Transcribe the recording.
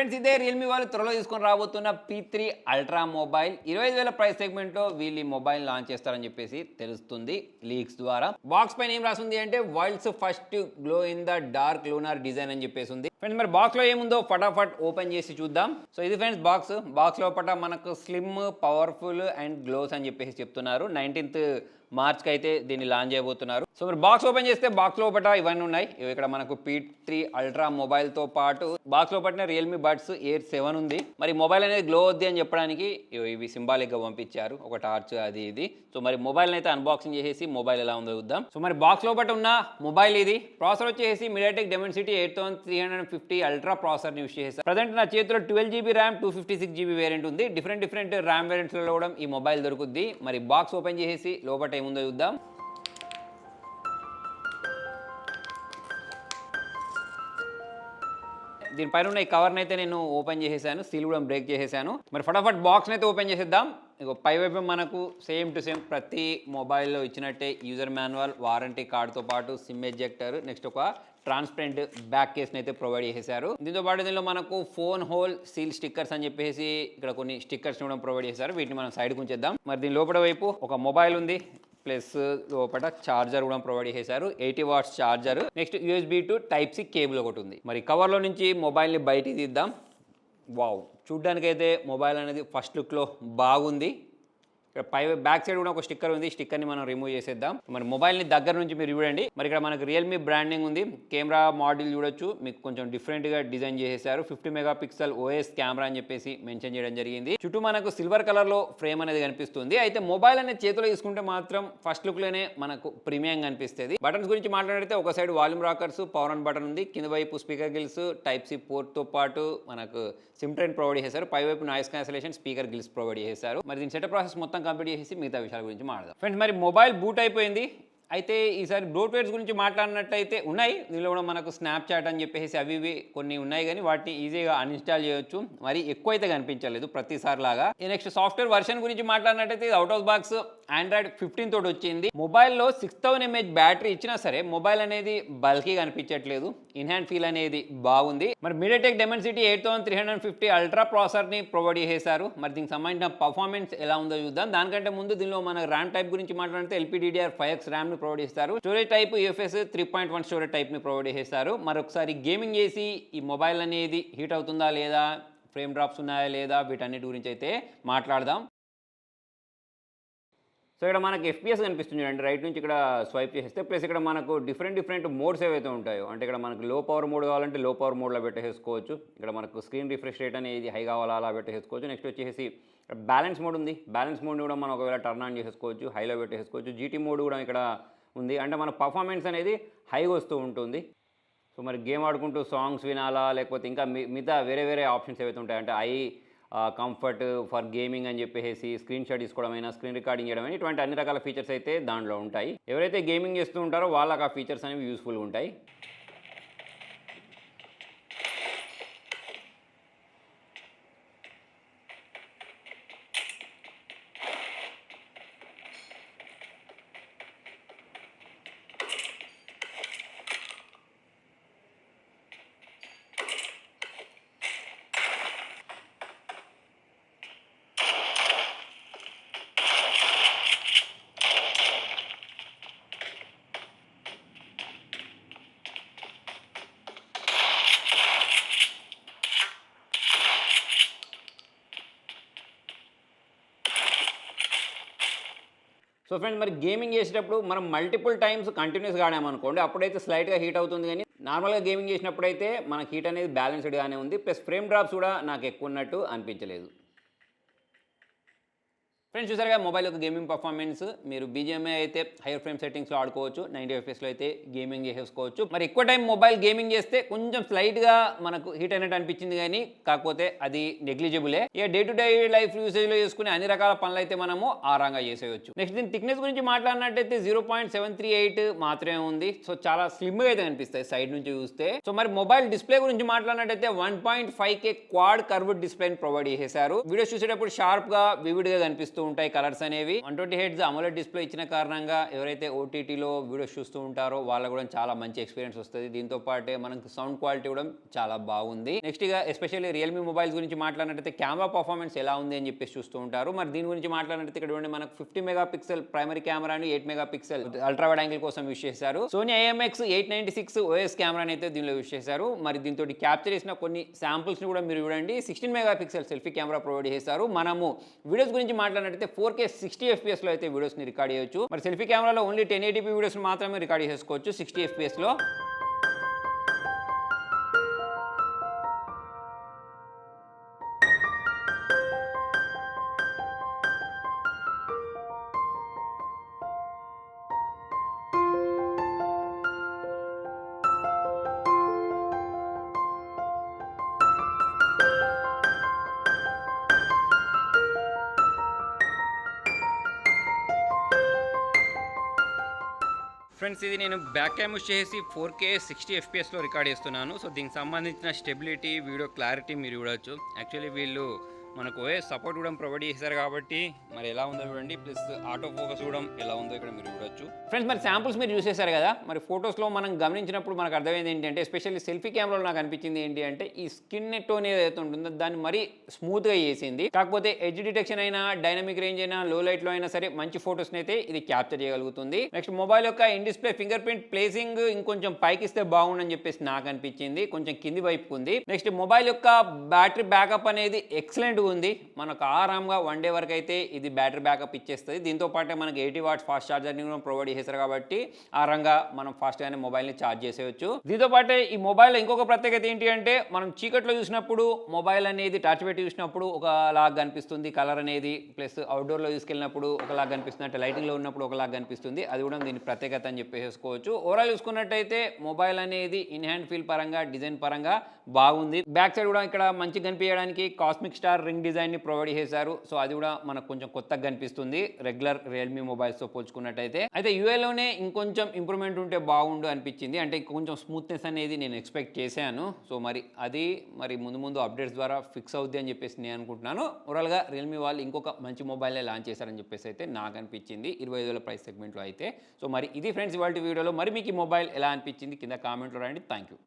Friends ఇదే Realme వాళ్ళు త్వరలో తీసుకొని రాబోతున్న P3 ultra mobile 25,000 price segment లో వీళ్ళు మొబైల్ లాంచ్ చేస్తారని చెప్పేసి తెలుస్తుంది లీక్స్ ద్వారా. బాక్స్ పైన ఏం రాసింది అంటే world's first glow in the dark lunar design అని చెప్పేసి ఉంది. ఫ్రెండ్స్ మరి బాక్స్ లో ఏముందో ఫటాఫట్ ఓపెన్ చేసి చూద్దాం. సో ఇది ఫ్రెండ్స్ బాక్స్ లోపల మనకు స్లిమ్ పవర్ఫుల్ అండ్ గ్లోస్ అని చెప్పేసి చెప్తున్నారు. 19th మార్చ్కి అయితే దీన్ని లాంచ్ చేయబోతున్నారు. సో మరి బాక్స్ ఓపెన్ చేస్తే బాక్స్ లోపల ఇవన్నీ ఉన్నాయి. ఇక్కడ మనకు P3 అల్ట్రా మొబైల్తో పాటు బాక్స్ లోపల రియల్మీ బడ్స్ Air 7 ఉంది. మరి మొబైల్ అనేది గ్లో అవుద్ది అని చెప్పడానికి ఇవి సింబాలిక్గా పంపించారు, ఒక టార్చ్ అది ఇది. సో మరి మొబైల్ అయితే అన్బాక్సింగ్ చేసేసి మొబైల్ ఎలా ఉందో చూద్దాం. సో మరి బాక్స్ లోపల ఉన్న మొబైల్ ఇది. ప్రాసెసర్ వచ్చేసి MediaTek Dimensity 8350 ultra processor use చేసేసారు. ప్రజెంట్ నా చేతిలో 12GB ర్యామ్ 256GB వేరియంట్ ఉంది. డిఫరెంట్ ర్యామ్ వేరియంట్స్లో కూడా ఈ మొబైల్ దొరుకుద్ది. మరి బాక్స్ ఓపెన్ చేసేసి లోపల ఏముందో చూద్దాం. దీనిపైన ఉన్న ఈ కవర్ని అయితే నేను ఓపెన్ చేసేసాను, సీల్ కూడా బ్రేక్ చేసేసాను. మరి ఫటాఫట్ బాక్స్ని అయితే ఓపెన్ చేసేద్దాం. ఇక పైవైపు మనకు సేమ్ టు సేమ్ ప్రతి మొబైల్లో ఇచ్చినట్టే యూజర్ మాన్యువల్, వారంటీ కార్డుతో పాటు సిమ్ ఎజెక్టర్, నెక్స్ట్ ఒక ట్రాన్స్పరెంట్ బ్యాక్ కేస్ని అయితే ప్రొవైడ్ చేశారు. దీంతో పాటు దీనిలో మనకు ఫోన్ హోల్ సీల్ స్టిక్కర్స్ అని చెప్పేసి ఇక్కడ కొన్ని స్టిక్కర్స్ కూడా ప్రొవైడ్ చేశారు. వీటిని మనం సైడ్కి ఉంచేద్దాం. మరి దీని లోపల వైపు ఒక మొబైల్ ఉంది, ప్లస్ లోపల చార్జర్ కూడా ప్రొవైడ్ చేశారు, 80 watts charger. Next USB to Type-C cable ఒకటి ఉంది. మరి కవర్లో నుంచి మొబైల్ని బయటికి తీద్దాం. వావ్, చూడ్డానికైతే మొబైల్ అనేది ఫస్ట్ లుక్లో బాగుంది. ఇక్కడ బ్యాక్ సైడ్ కూడా ఒక స్టిక్కర్ ఉంది, స్టిక్కర్ని మనం రిమూవ్ చేసేద్దాం. మరి మొబైల్ని దగ్గర నుంచి మీరు చూడండి. మరి ఇక్కడ మనకు రియల్మీ బ్రాండింగ్ ఉంది. కెమెరా మాడ్యూల్ చూడొచ్చు, మీకు కొంచెం డిఫరెంట్గా డిజైన్ చేసేసారు. 50 MP OS కెమెరా అని చెప్పేసి మెన్షన్ చేయడం జరిగింది. చుట్టూ మనకు సిల్వర్ కలర్లో ఫ్రేమ్ అనేది కనిపిస్తుంది. అయితే మొబైల్ అనేది చేతిలో తీసుకుంటే మాత్రం ఫస్ట్ లుక్లోనే మనకు ప్రీమియం కనిపిస్తుంది. బటన్స్ గురించి మాట్లాడితే ఒక side volume rockers, power on button ఉంది. కింద వైపు స్పీకర్ గిల్స్, Type-C పోర్ట్తో పాటు మనకు సిమ్ ట్రైన్ ప్రొవైడ్ చేశారు. పైవైపు noise cancellation, speaker grills provide చేశారు. మరి దీని సెటప్ ప్రాసెస్ మొత్తం కంప్లీట్ చేసి మిగతా విషయాల గురించి మాట్లాడదాం. ఫ్రెండ్స్ మరి మొబైల్ బూట్ అయిపోయింది. అయితే ఈసారి బ్లోట్వేర్స్ గురించి మాట్లాడినట్టయితే ఉన్నాయి. దీనిలో కూడా మనకు స్నాప్చాట్ అని చెప్పేసి అవి ఇవి కొన్ని ఉన్నాయి, కానీ వాటిని ఈజీగా అన్ఇన్స్టాల్ చేయొచ్చు. మరి ఎక్కువ అయితే కనిపించలేదు ప్రతిసారి లాగా. నెక్స్ట్ సాఫ్ట్వేర్ వర్షన్ గురించి మాట్లాడినట్టయితే అవుట్ ఆఫ్ బాక్స్ Android 15 తోటి వచ్చింది. మొబైల్లో 6000 mAh బ్యాటరీ ఇచ్చినా సరే మొబైల్ అనేది బల్కీగా అనిపించట్లేదు, ఇన్ హ్యాండ్ ఫీల్ అనేది బాగుంది. మరి MediaTek Dimensity 8350 అల్ట్రా ప్రాసెసర్ని ప్రొవైడ్ చేశారు. మరి దీనికి సంబంధించిన పర్ఫార్మెన్స్ ఎలా ఉందో చూద్దాం. దానికంటే ముందు దీనిలో మన ర్యామ్ టైప్ గురించి మాట్లాడితే LPDDR5X ర్యామ్ ప్రొవైడ్ చేస్తారు. Storage type UFS 3.1 storage type ని ప్రొవైడ్ చేస్తారు. మరొకసారి గేమింగ్ చేసి ఈ మొబైల్ అనేది హీట్ అవుతుందా లేదా, ఫ్రేమ్ డ్రాప్స్ ఉన్నాయా లేదా, వీటన్నిటి గురించి అయితే మాట్లాడదాం. సో ఇక్కడ మనకు FPS కనిపిస్తుంది చూడండి, రైట్ నుంచి ఇక్కడ స్వైప్ చేస్తే. ప్లస్ ఇక్కడ మనకు డిఫరెంట్ మోడ్స్ ఏవైతే ఉంటాయో, అంటే ఇక్కడ మనకు లో పవర్ మోడ్ కావాలంటే లో పవర్ మోడ్లో పెట్టేసుకోవచ్చు. ఇక్కడ మనకు స్క్రీన్ రిఫ్రెష్ రేట్ అనేది హై కావాలా అలా పెట్టేసుకోవచ్చు. నెక్స్ట్ వచ్చేసి బ్యాలెన్స్ మోడ్ ఉంది. బ్యాలెన్స్ మోడ్ని కూడా మనం ఒకవేళ టర్న్ ఆన్ చేసుకోవచ్చు, హైలో పెట్టేసుకోవచ్చు. GT మోడ్ కూడా ఇక్కడ ఉంది, అంటే మన పర్ఫార్మెన్స్ అనేది హైగా వస్తూ ఉంటుంది. సో మరి గేమ్ ఆడుకుంటూ సాంగ్స్ వినాలా, లేకపోతే ఇంకా మిగతా వేరే ఆప్షన్స్ ఏవైతే ఉంటాయి, అంటే కంఫర్ట్ ఫర్ గేమింగ్ అని చెప్పేసి స్క్రీన్ షాట్ తీసుకోవడమైనా, స్క్రీన్ రికార్డింగ్ చేయడమైనా, ఇటువంటి అన్ని రకాల ఫీచర్స్ అయితే దాంట్లో ఉంటాయి. ఎవరైతే గేమింగ్ చేస్తూ ఉంటారో వాళ్ళకి ఆ ఫీచర్స్ అనేవి యూస్ఫుల్గా ఉంటాయి. సో ఫ్రెండ్స్ మరి గేమింగ్ చేసేటప్పుడు మనం మల్టిపుల్ టైమ్స్ కంటిన్యూస్గా ఆడామనుకోండి, అప్పుడైతే స్లైట్గా హీట్ అవుతుంది. కానీ నార్మల్గా గేమింగ్ చేసినప్పుడు అయితే మనకి హీట్ అనేది బ్యాలెన్స్డ్గానే ఉంది. ప్లస్ ఫ్రేమ్ డ్రాప్స్ కూడా నాకు ఎక్కువ ఉన్నట్టు అనిపించలేదు. ఫ్రెండ్స్ చూసారుగా మొబైల్ యొక్క గేమింగ్ పర్ఫార్మెన్స్. మీరు BGMI అయితే హైయర్ ఫ్రేమ్ సెట్టింగ్స్లో ఆడుకోవచ్చు, 90 FPS అయితే గేమింగ్ చేసేసుకోవచ్చు. మరి ఎక్కువ టైం మొబైల్ గేమింగ్ చేస్తే కొంచెం స్లైట్గా మనకు హీట్ అయినట్టు అనిపించింది, కానీ కాకపోతే అది నెగ్లిజిబులే. ఇక డే టు డే లైఫ్ యూసేజ్లో చేసుకునే అన్ని రకాల పనులు అయితే మనము ఆరాంగా చేసేయచ్చు. నెక్స్ట్ దీని థిక్నెస్ గురించి మాట్లాడినట్టయితే 0.738 మాత్రమే ఉంది. సో చాలా స్లిమ్గా అయితే కనిపిస్తాయి సైడ్ నుంచి చూస్తే. సో మరి మొబైల్ డిస్ప్లే గురించి మాట్లాడినట్టయితే 1.5K క్వాడ్ కర్వ్డ్ డిస్ప్లేని ప్రొవైడ్ చేశారు. వీడియోస్ చూసేటప్పుడు షార్ప్గా వివిడ్గా కనిపిస్తూ ఉంటాయి కలర్స్ అనేవి. 120 Hz అమోలెడ్ డిస్ప్లే ఇచ్చిన కారణంగా ఎవరైతే ఓటీటీలో వీడియోస్ చూస్తూ ఉంటారో వాళ్ళకు కూడా చాలా మంచి ఎక్స్పీరియన్స్ వస్తుంది. దీంతో పాటే మనకు సౌండ్ క్వాలిటీ కూడా చాలా బాగుంది. నెక్స్ట్ ఇక ఎస్పెషల్లీ రియల్మీ మొబైల్స్ గురించి మాట్లాడినట్టయితే కెమెరా పర్ఫార్మెన్స్ ఎలా ఉంది అని చెప్పేసి చూస్తూ ఉంటారు. మరి దీని గురించి మాట్లాడినట్టయితే ఇక్కడ చూడండి, మనకు 50 మెగాపిక్సెల్ ప్రైమరీ కెమెరాని 8 మెగాపిక్సెల్ అల్ట్రా వైడ్ యాంగిల్ కోసం యూస్ చేశారు. సోనీ IMX 896 OS కెమెరాని అయితే దీనిలో యూస్ చేశారు. మరి దీంతో క్యాప్చర్ చేసిన కొన్ని శాంపుల్స్ ని కూడా మీరు చూడండి. 16 మెగాపిక్సెల్ సెల్ఫీ కెమెరా ప్రొవైడ్ చేశారు. మనము వీడియోస్ గురించి మాట్లాడినట్టయితే 4K 60 FPS లో అయితే వీడియోస్ ని రికార్డ్ చేయొచ్చు. మరి సెల్ఫీ కెమెరాలో ఓన్లీ 1080p వీడియోస్ మాత్రమే రికార్డ్ చేసుకోవచ్చు 60 FPS లో. ఫ్రెండ్స్, ఇది నేను బ్యాక్ క్యామ్ యూస్ చేసి 4K 60 FPSలో రికార్డ్ చేస్తున్నాను. సో దీనికి సంబంధించిన స్టెబిలిటీ, వీడియో క్లారిటీ మీరు చూడవచ్చు. యాక్చువల్లీ వీళ్ళు మనకు OS సపోర్ట్ కూడా ప్రొవైడ్ చేశారు కాబట్టి మరి ఎలా ఉందో చూడండి. ప్లస్ ఆటో ఫోకస్ కూడా ఎలా ఉందో ఇక్కడ మీరు చూడొచ్చు. ఫ్రెండ్స్, మరి శాంపుల్స్ మీరు చూసేశారు కదా. మరి ఫొటోస్లో మనం గమనించినప్పుడు మనకు అర్థమైంది ఏంటంటే, ఎస్పెషల్లీ సెల్ఫీ కెమెరాలో నాకు అనిపించింది ఏంటి అంటే, ఈ స్కిన్ టోన్ ఏదైతే ఉంటుందో దాన్ని మరీ స్మూత్గా చేసింది. కాకపోతే ఎడ్జ్ డిటెక్షన్ అయినా, డైనమిక్ రేంజ్ అయినా, లో లైట్లో అయినా సరే మంచి ఫొటోస్ని అయితే ఇది క్యాప్చర్ చేయగలుగుతుంది. నెక్స్ట్ మొబైల్ యొక్క in display finger print placing ఇంకొంచెం పైకి ఇస్తే బాగుండని చెప్పేసి నాకు అనిపించింది. కొంచెం కింది వైపు ఉంది. నెక్స్ట్ మొబైల్ యొక్క బ్యాటరీ బ్యాకప్ అనేది ఎక్సలెంట్ ఉంది. మనకు ఆరాంగా 1 డే వరకు అయితే ఇది బ్యాటరీ బ్యాకప్ ఇచ్చేస్తుంది. దీంతో పాటే మనకి 80 వాట్స్ ఫాస్ట్ ఛార్జర్ని కూడా ప్రొవైడ్ చేశారు కాబట్టి ఆరంగా మనం ఫాస్ట్గానే మొబైల్ని ఛార్జ్ చేసేయచ్చు. దీంతో పాటే ఈ మొబైల్లో ఇంకొక ప్రత్యేకత ఏంటి అంటే, మనం చీకట్లో చూసినప్పుడు మొబైల్ అనేది టార్చ్ పెట్టి చూసినప్పుడు ఒకలాగా కనిపిస్తుంది కలర్ అనేది. ప్లస్ అవుట్డోర్లో తీసుకెళ్ళినప్పుడు ఒకలాగా కనిపిస్తుంది, అంటే లైటింగ్లో ఉన్నప్పుడు ఒకలాగా కనిపిస్తుంది. అది కూడా దీని ప్రత్యేకత అని చెప్పేసుకోవచ్చు. ఓవరాల్ చూసుకున్నట్టయితే మొబైల్ అనేది ఇన్ హ్యాండ్ ఫీల్ పరంగా, డిజైన్ పరంగా బాగుంది. బ్యాక్ సైడ్ కూడా ఇక్కడ మంచి కనిపించడానికి కాస్మిక్ స్టార్ రింగ్ డిజైన్ ని ప్రొవైడ్ చేశారు. సో అది కూడా మనకు కొంచెం కొత్తగా కనిపిస్తుంది రెగ్యులర్ రియల్మీ మొబైల్స్ తో పోల్చుకున్నట్టయితే. అయితే యూఏలోనే ఇంకొంచెం ఇంప్రూవ్మెంట్ ఉంటే బాగుండు అనిపించింది. అంటే కొంచెం స్మూత్నెస్ అనేది నేను ఎక్స్పెక్ట్ చేశాను. సో మరి ముందు ముందు అప్డేట్స్ ద్వారా ఫిక్స్ అవుద్ది అని చెప్పేసి నేను అనుకుంటున్నాను. ఓవరాల్గా రియల్మీ వాళ్ళు ఇంకొక మంచి మొబైల్ని లాంచ్ చేశారని చెప్పేసి అయితే నాకు అనిపించింది 25,000 ప్రైస్ సెగ్మెంట్లో అయితే. సో మరి ఇది ఫ్రెండ్స్ ఇవాళ వీడియోలో. మరి మీకు ఈ మొబైల్ ఎలా అనిపించింది కింద కామెంట్లో రాయండి. Thank you.